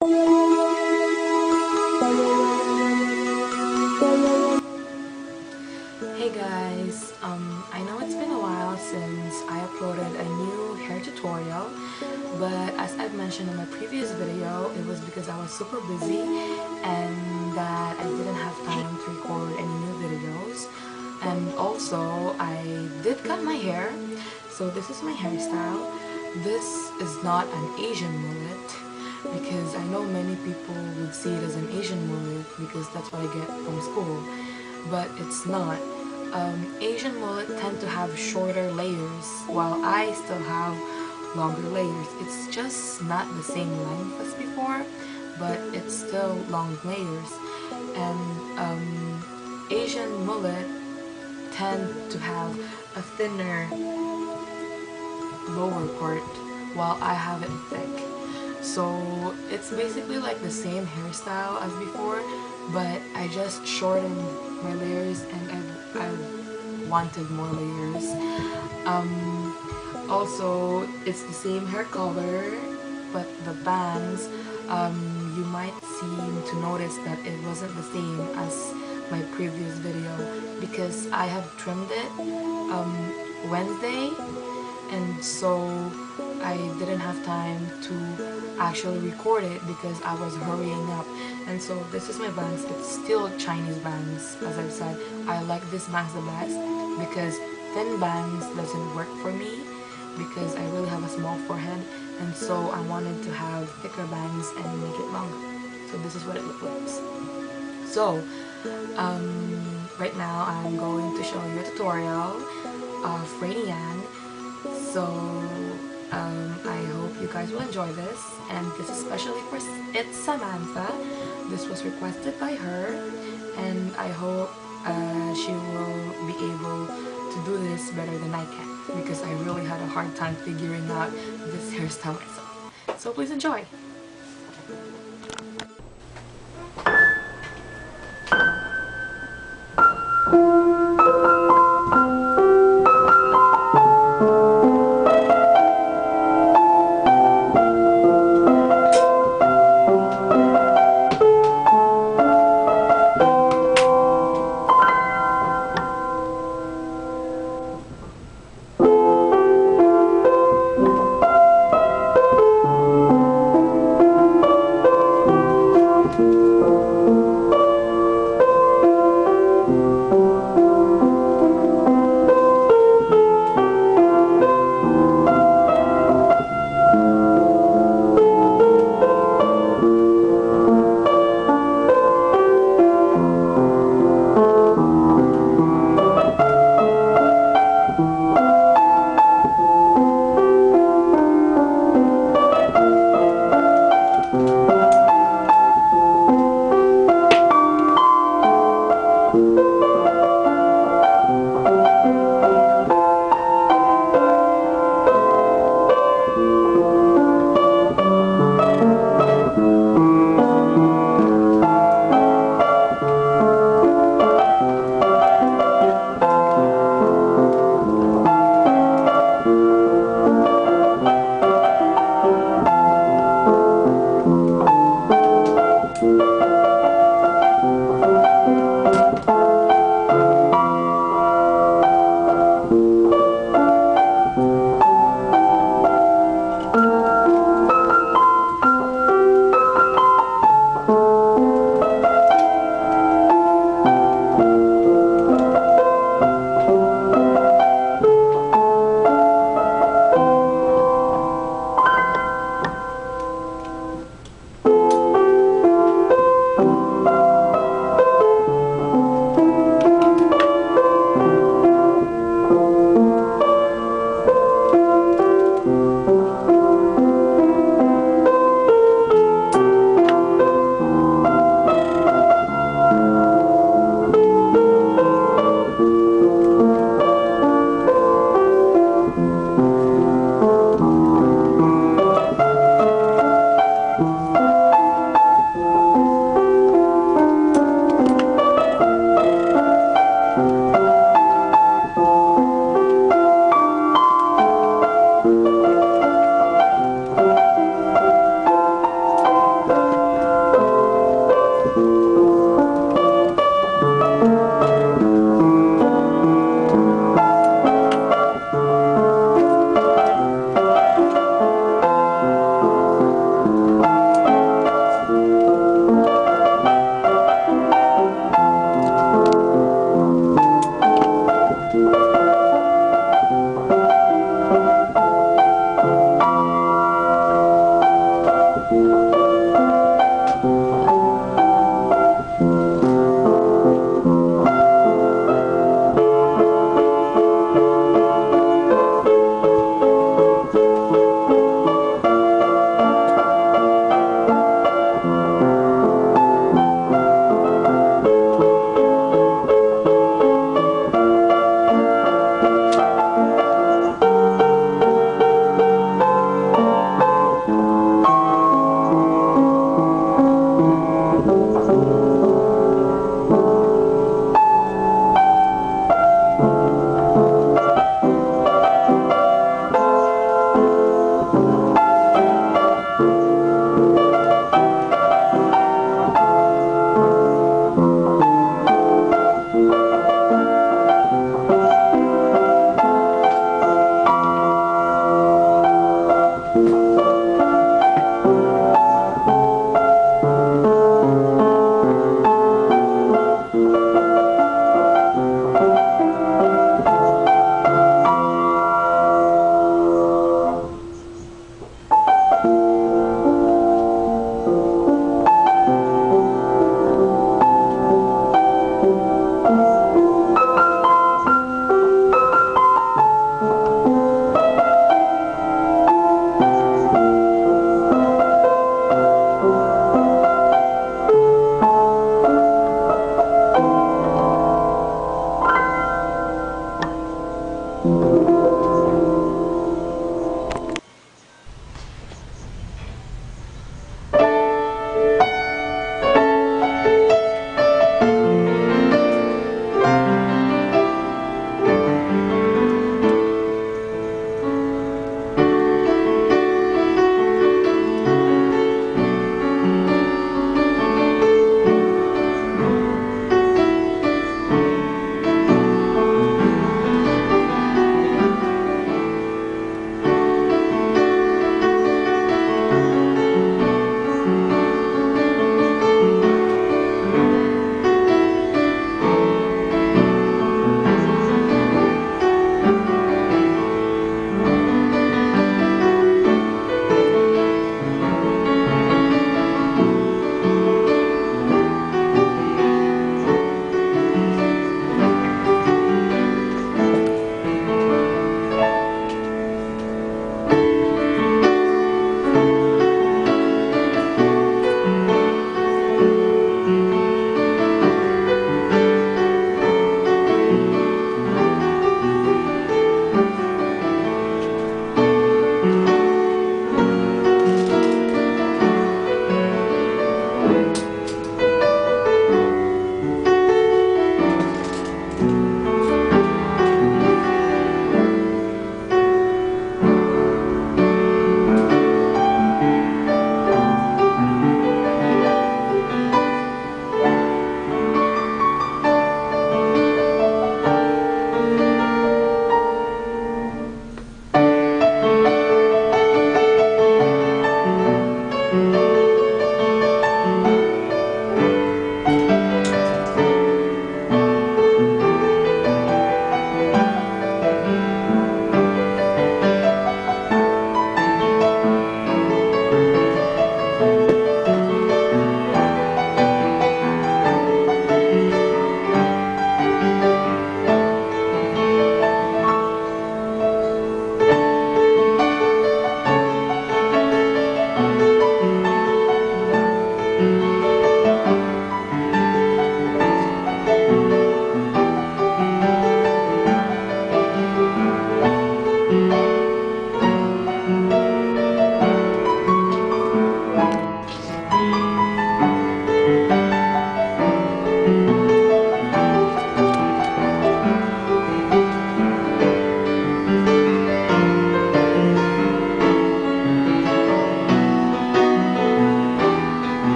Hey guys, I know it's been a while since I uploaded a new hair tutorial, but as I've mentioned in my previous video, it was because I was super busy and that I didn't have time to record any new videos. And also, I did cut my hair, so this is my hairstyle. This is not an Asian mullet, because I know many people would see it as an Asian mullet because that's what I get from school, but it's not. Asian mullet tend to have shorter layers while I still have longer layers. It's just not the same length as before, but it's still long layers. And Asian mullet tend to have a thinner lower part while I have it thick. So it's basically like the same hairstyle as before, but I just shortened my layers and I wanted more layers. Also, it's the same hair color, but the bangs, you might seem to notice that it wasn't the same as my previous video because I have trimmed it Wednesday, and so I didn't have time to actually record it because I was hurrying up. And so this is my bangs. It's still Chinese bangs, as I've said. I like this bangs the best because thin bangs doesn't work for me because I really have a small forehead, and so I wanted to have thicker bangs and make it longer. So this is what it looks like. So right now I'm going to show you a tutorial of Rainie. So I hope you guys will enjoy this, and this is especially for It's Samantha. This was requested by her, and I hope she will be able to do this better than I can because I really had a hard time figuring out this hairstyle myself. So please enjoy!